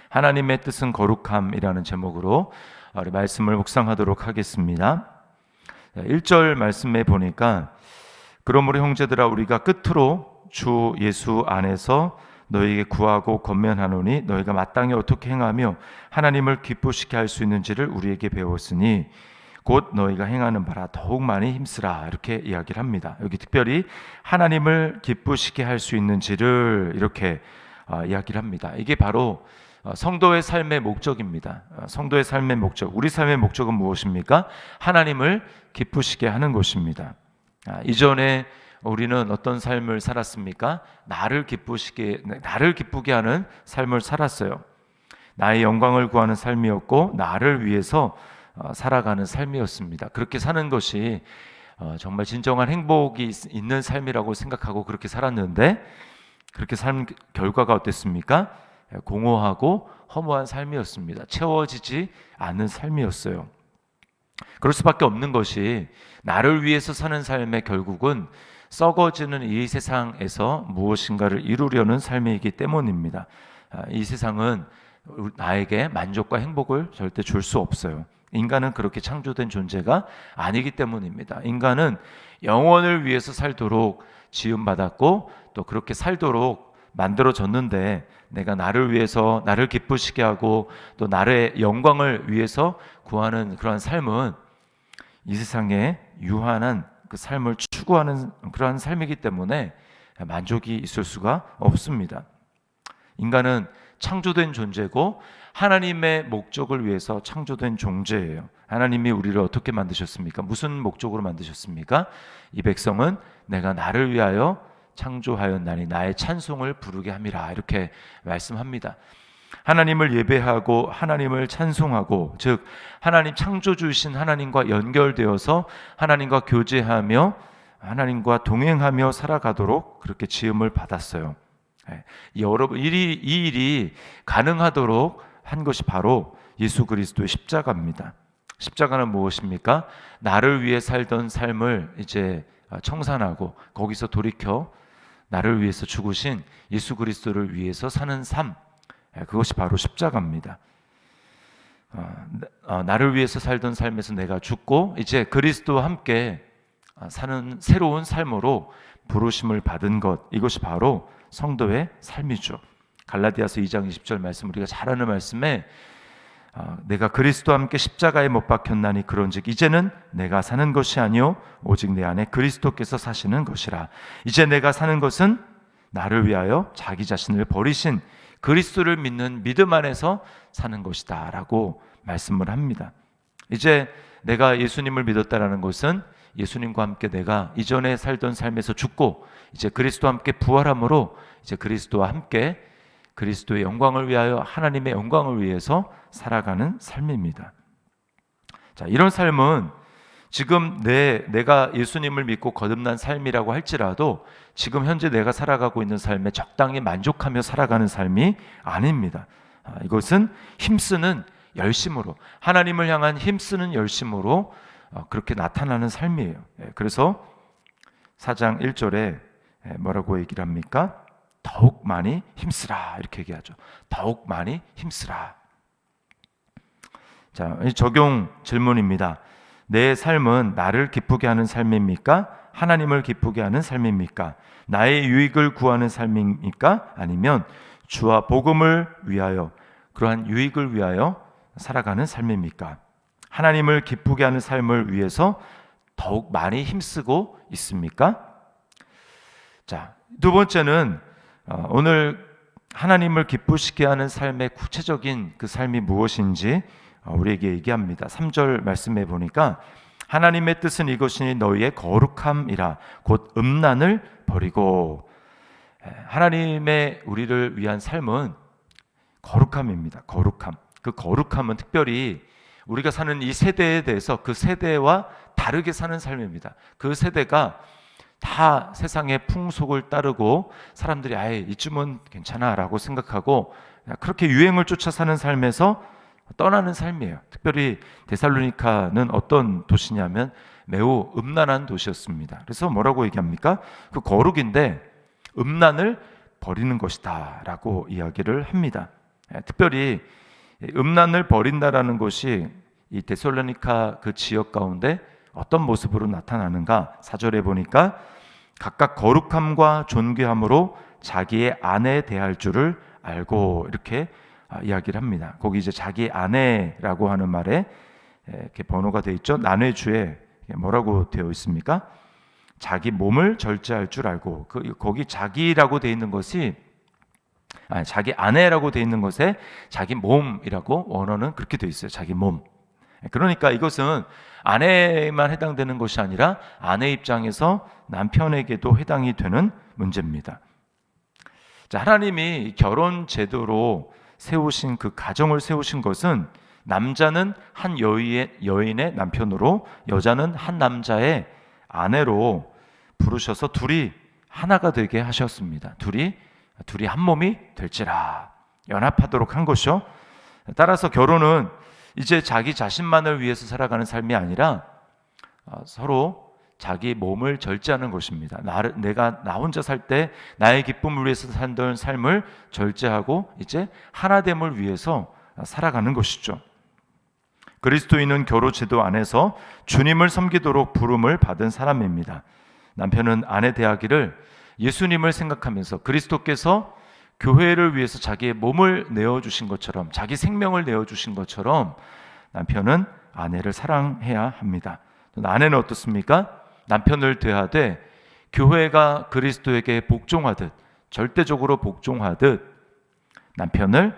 하나님의 뜻은 거룩함이라는 제목으로 우리 말씀을 묵상하도록 하겠습니다. 1절 말씀에 보니까 그러므로 형제들아 우리가 끝으로 주 예수 안에서 너희에게 구하고 권면하노니 너희가 마땅히 어떻게 행하며 하나님을 기쁘시게 할 수 있는지를 우리에게 배웠으니 곧 너희가 행하는 바라 더욱 많이 힘쓰라, 이렇게 이야기를 합니다. 여기 특별히 하나님을 기쁘시게 할 수 있는지를 이렇게 이야기를 합니다. 이게 바로 성도의 삶의 목적입니다. 성도의 삶의 목적, 우리 삶의 목적은 무엇입니까? 하나님을 기쁘시게 하는 것입니다. 이전에 우리는 어떤 삶을 살았습니까? 나를 기쁘게 하는 삶을 살았어요. 나의 영광을 구하는 삶이었고 나를 위해서 살아가는 삶이었습니다. 그렇게 사는 것이 정말 진정한 행복이 있는 삶이라고 생각하고 그렇게 살았는데, 그렇게 산 결과가 어땠습니까? 공허하고 허무한 삶이었습니다. 채워지지 않는 삶이었어요. 그럴 수밖에 없는 것이, 나를 위해서 사는 삶의 결국은 썩어지는 이 세상에서 무엇인가를 이루려는 삶이기 때문입니다. 이 세상은 나에게 만족과 행복을 절대 줄 수 없어요. 인간은 그렇게 창조된 존재가 아니기 때문입니다. 인간은 영원을 위해서 살도록 지음받았고 또 그렇게 살도록 만들어졌는데, 내가 나를 위해서 나를 기쁘시게 하고 또 나의 영광을 위해서 구하는 그러한 삶은 이 세상에 유한한 그 삶을 추구하는 그러한 삶이기 때문에 만족이 있을 수가 없습니다. 인간은 창조된 존재고 하나님의 목적을 위해서 창조된 존재예요. 하나님이 우리를 어떻게 만드셨습니까? 무슨 목적으로 만드셨습니까? 이 백성은 내가 나를 위하여 창조하였나니 나의 찬송을 부르게 함이라, 이렇게 말씀합니다. 하나님을 예배하고 하나님을 찬송하고, 즉 하나님 창조주이신 하나님과 연결되어서 하나님과 교제하며 하나님과 동행하며 살아가도록 그렇게 지음을 받았어요. 여러분, 이 일이 가능하도록 한 것이 바로 예수 그리스도의 십자가입니다. 십자가는 무엇입니까? 나를 위해 살던 삶을 이제 청산하고 거기서 돌이켜 나를 위해서 죽으신 예수 그리스도를 위해서 사는 삶, 그것이 바로 십자가입니다. 나를 위해서 살던 삶에서 내가 죽고 이제 그리스도와 함께 사는 새로운 삶으로 부르심을 받은 것, 이것이 바로 성도의 삶이죠. 갈라디아서 2장 20절 말씀, 우리가 잘 아는 말씀에 내가 그리스도와 함께 십자가에 못 박혔나니 그런즉 이제는 내가 사는 것이 아니요 오직 내 안에 그리스도께서 사시는 것이라. 이제 내가 사는 것은 나를 위하여 자기 자신을 버리신 그리스도를 믿는 믿음 안에서 사는 것이다 라고 말씀을 합니다. 이제 내가 예수님을 믿었다라는 것은 예수님과 함께 내가 이전에 살던 삶에서 죽고 이제 그리스도와 함께 부활함으로 이제 그리스도와 함께 그리스도의 영광을 위하여 하나님의 영광을 위해서 살아가는 삶입니다. 자, 이런 삶은 지금 내가 예수님을 믿고 거듭난 삶이라고 할지라도 지금 현재 내가 살아가고 있는 삶에 적당히 만족하며 살아가는 삶이 아닙니다. 이것은 힘쓰는 열심으로, 하나님을 향한 힘쓰는 열심으로 그렇게 나타나는 삶이에요. 그래서 4장 1절에 뭐라고 얘기를 합니까? 더욱 많이 힘쓰라, 이렇게 얘기하죠. 더욱 많이 힘쓰라. 자, 적용 질문입니다. 내 삶은 나를 기쁘게 하는 삶입니까? 하나님을 기쁘게 하는 삶입니까? 나의 유익을 구하는 삶입니까? 아니면 주와 복음을 위하여, 그러한 유익을 위하여 살아가는 삶입니까? 하나님을 기쁘게 하는 삶을 위해서 더욱 많이 힘쓰고 있습니까? 자, 두 번째는 오늘 하나님을 기쁘시게 하는 삶의 구체적인 그 삶이 무엇인지 우리에게 얘기합니다. 3절 말씀에 보니까 하나님의 뜻은 이것이니 너희의 거룩함이라, 곧 음란을 버리고. 하나님의 우리를 위한 삶은 거룩함입니다. 거룩함. 그 거룩함은 특별히 우리가 사는 이 세대에 대해서 그 세대와 다르게 사는 삶입니다. 그 세대가 다 세상의 풍속을 따르고 사람들이 아예 이쯤은 괜찮아 라고 생각하고 그렇게 유행을 쫓아 사는 삶에서 떠나는 삶이에요. 특별히 데살로니카는 어떤 도시냐면 매우 음란한 도시였습니다. 그래서 뭐라고 얘기합니까? 그 거룩인데 음란을 버리는 것이다 라고 이야기를 합니다. 특별히 음란을 버린다라는 것이 이 데살로니가 그 지역 가운데 어떤 모습으로 나타나는가? 4절에 보니까 각각 거룩함과 존귀함으로 자기의 아내에 대할 줄을 알고 이렇게 이야기를 합니다. 거기 이제 자기 아내라고 하는 말에 이렇게 번호가 되어 있죠. 난회주에 뭐라고 되어 있습니까? 자기 몸을 절제할 줄 알고, 거기 자기라고 되어 있는 것이 자기 아내라고 되어 있는 것에 자기 몸이라고 원어는 그렇게 되어 있어요. 자기 몸. 그러니까 이것은 아내에만 해당되는 것이 아니라 아내 입장에서 남편에게도 해당이 되는 문제입니다. 자, 하나님이 결혼 제도로 세우신 그 가정을 세우신 것은 남자는 한 여인의 남편으로 여자는 한 남자의 아내로 부르셔서 둘이 하나가 되게 하셨습니다. 둘이 한 몸이 될지라 연합하도록 한 것이요. 따라서 결혼은 이제 자기 자신만을 위해서 살아가는 삶이 아니라 서로 자기 몸을 절제하는 것입니다. 내가 나 혼자 살 때 나의 기쁨을 위해서 살던 삶을 절제하고 이제 하나됨을 위해서 살아가는 것이죠. 그리스도인은 결혼 제도 안에서 주님을 섬기도록 부름을 받은 사람입니다. 남편은 아내 대하기를 예수님을 생각하면서 그리스도께서 교회를 위해서 자기의 몸을 내어주신 것처럼, 자기 생명을 내어주신 것처럼 남편은 아내를 사랑해야 합니다. 아내는 어떻습니까? 남편을 대하되 교회가 그리스도에게 복종하듯, 절대적으로 복종하듯 남편을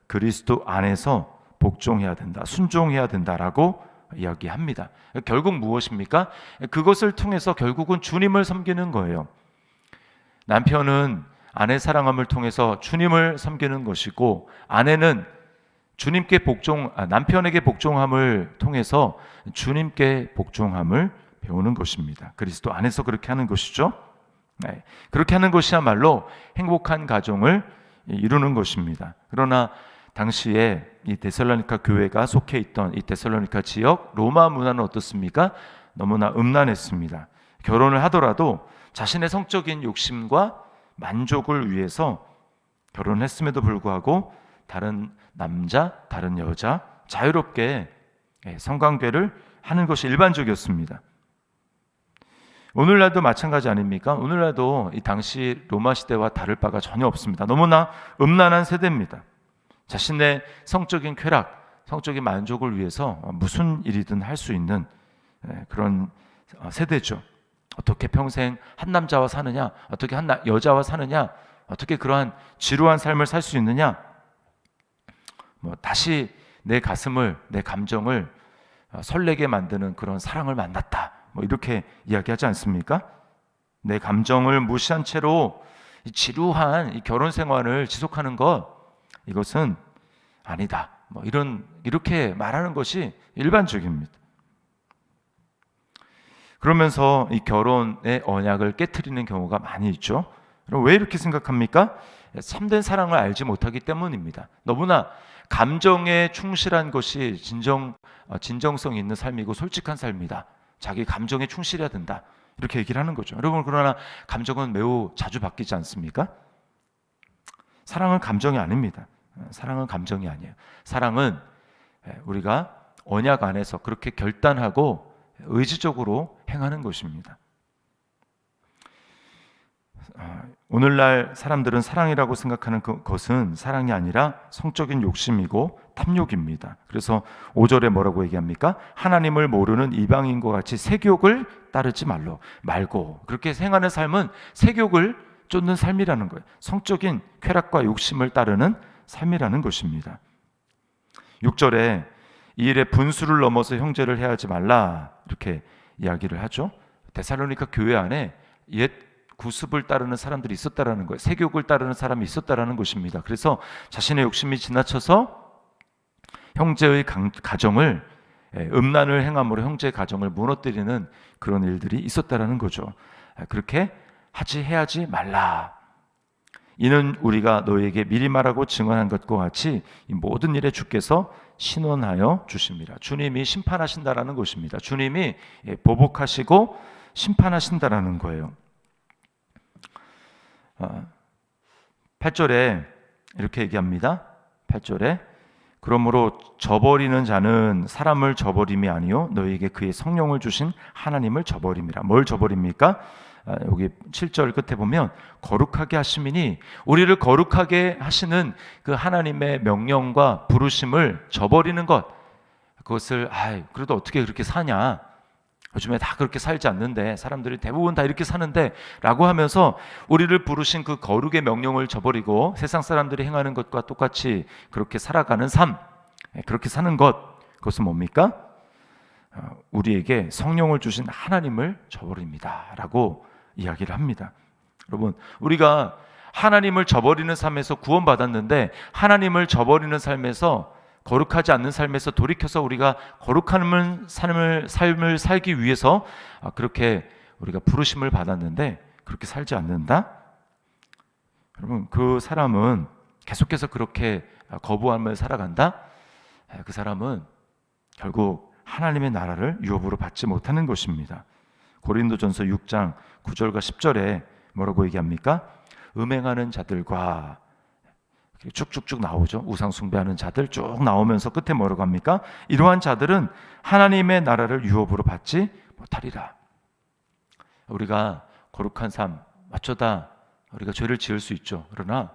그리스도 안에서 복종해야 된다, 순종해야 된다라고 이야기합니다. 결국 무엇입니까? 그것을 통해서 결국은 주님을 섬기는 거예요. 남편은 아내 사랑함을 통해서 주님을 섬기는 것이고, 아내는 남편에게 복종함을 통해서 주님께 복종함을 배우는 것입니다. 그리스도 안에서 그렇게 하는 것이죠. 네, 그렇게 하는 것이야말로 행복한 가정을 이루는 것입니다. 그러나 당시에 이 데살로니가 교회가 속해 있던 이 데살로니가 지역 로마 문화는 어떻습니까? 너무나 음란했습니다. 결혼을 하더라도 자신의 성적인 욕심과 만족을 위해서 결혼을 했음에도 불구하고 다른 남자, 다른 여자 자유롭게 성관계를 하는 것이 일반적이었습니다. 오늘날도 마찬가지 아닙니까? 오늘날도 이 당시 로마 시대와 다를 바가 전혀 없습니다. 너무나 음란한 세대입니다. 자신의 성적인 쾌락, 성적인 만족을 위해서 무슨 일이든 할 수 있는 그런 세대죠. 어떻게 평생 한 남자와 사느냐, 어떻게 한 여자와 사느냐, 어떻게 그러한 지루한 삶을 살 수 있느냐, 다시 내 가슴을, 내 감정을 설레게 만드는 그런 사랑을 만났다, 이렇게 이야기하지 않습니까? 내 감정을 무시한 채로 지루한 이 결혼 생활을 지속하는 것, 이것은 아니다, 이렇게 말하는 것이 일반적입니다. 그러면서 이 결혼의 언약을 깨트리는 경우가 많이 있죠. 그럼 왜 이렇게 생각합니까? 참된 사랑을 알지 못하기 때문입니다. 너무나 감정에 충실한 것이 진정성 있는 삶이고 솔직한 삶이다. 자기 감정에 충실해야 된다, 이렇게 얘기를 하는 거죠. 여러분, 그러나 감정은 매우 자주 바뀌지 않습니까? 사랑은 감정이 아닙니다. 사랑은 감정이 아니에요. 사랑은 우리가 언약 안에서 그렇게 결단하고 의지적으로 행하는 것입니다. 오늘날 사람들은 사랑이라고 생각하는 것은 사랑이 아니라 성적인 욕심이고 탐욕입니다. 그래서 5절에 뭐라고 얘기합니까? 하나님을 모르는 이방인과 같이 세욕을 따르지 말고, 그렇게 행하는 삶은 세욕을 쫓는 삶이라는 거예요. 성적인 쾌락과 욕심을 따르는 삶이라는 것입니다. 6절에 이 일에 분수를 넘어서 형제를 해하지 말라, 이렇게 이야기를 하죠. 데살로니가 교회 안에 옛 구습을 따르는 사람들이 있었다라는 거예요. 세욕을 따르는 사람이 있었다라는 것입니다. 그래서 자신의 욕심이 지나쳐서 형제의 가정을, 음란을 행함으로 형제의 가정을 무너뜨리는 그런 일들이 있었다라는 거죠. 그렇게 해하지 말라. 이는 우리가 너에게 미리 말하고 증언한 것과 같이 이 모든 일에 주께서 신원하여 주십니다. 주님이 심판하신다라는 것입니다. 주님이 보복하시고 심판하신다라는 거예요. 8절에 이렇게 얘기합니다. 8절에 그러므로 저버리는 자는 사람을 저버림이 아니요 너희에게 그의 성령을 주신 하나님을 저버림이라. 뭘 저버립니까? 여기 7절 끝에 보면 거룩하게 하심이니 우리를 거룩하게 하시는 그 하나님의 명령과 부르심을 저버리는 것, 그것을 그래도 어떻게 그렇게 사냐, 요즘에 다 그렇게 살지 않는데, 사람들이 대부분 다 이렇게 사는데 라고 하면서 우리를 부르신 그 거룩의 명령을 저버리고 세상 사람들이 행하는 것과 똑같이 그렇게 살아가는 삶, 그렇게 사는 것, 그것은 뭡니까? 우리에게 성령을 주신 하나님을 저버립니다 라고 이야기를 합니다. 여러분, 우리가 하나님을 저버리는 삶에서 구원받았는데 하나님을 저버리는 삶에서, 거룩하지 않는 삶에서 돌이켜서 우리가 거룩한 삶을 살기 위해서 그렇게 우리가 부르심을 받았는데 그렇게 살지 않는다? 여러분, 그 사람은 계속해서 그렇게 거부함을 살아간다? 그 사람은 결국 하나님의 나라를 유업으로 받지 못하는 것입니다. 고린도전서 6장 9절과 10절에 뭐라고 얘기합니까? 음행하는 자들과, 쭉쭉쭉 나오죠. 우상 숭배하는 자들 쭉 나오면서 끝에 뭐라고 합니까? 이러한 자들은 하나님의 나라를 유업으로 받지 못하리라. 우리가 거룩한 삶, 어쩌다 우리가 죄를 지을 수 있죠. 그러나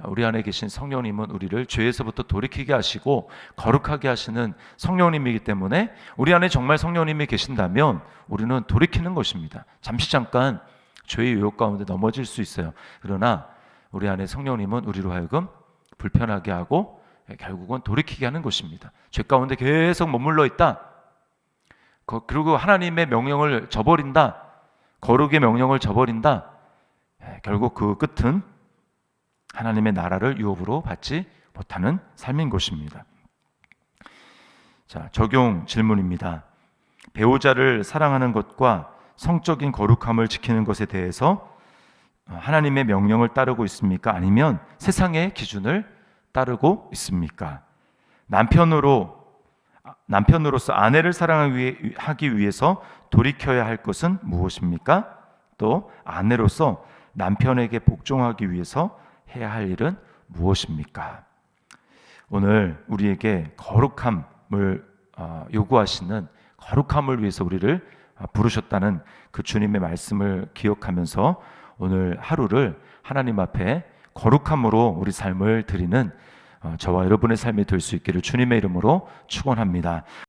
우리 안에 계신 성령님은 우리를 죄에서부터 돌이키게 하시고 거룩하게 하시는 성령님이기 때문에, 우리 안에 정말 성령님이 계신다면 우리는 돌이키는 것입니다. 잠깐 죄의 유혹 가운데 넘어질 수 있어요. 그러나 우리 안에 성령님은 우리로 하여금 불편하게 하고 결국은 돌이키게 하는 것입니다. 죄 가운데 계속 머물러 있다, 그리고 하나님의 명령을 저버린다, 거룩의 명령을 저버린다, 결국 그 끝은 하나님의 나라를 유업으로 받지 못하는 삶인 것입니다. 자, 적용 질문입니다. 배우자를 사랑하는 것과 성적인 거룩함을 지키는 것에 대해서 하나님의 명령을 따르고 있습니까? 아니면 세상의 기준을 따르고 있습니까? 남편으로서 아내를 사랑하기 위해서 돌이켜야 할 것은 무엇입니까? 또 아내로서 남편에게 복종하기 위해서 해야 할 일은 무엇입니까? 오늘 우리에게 거룩함을 요구하시는, 거룩함을 위해서 우리를 부르셨다는 그 주님의 말씀을 기억하면서 오늘 하루를 하나님 앞에 거룩함으로 우리 삶을 드리는 저와 여러분의 삶이 될 수 있기를 주님의 이름으로 축원합니다.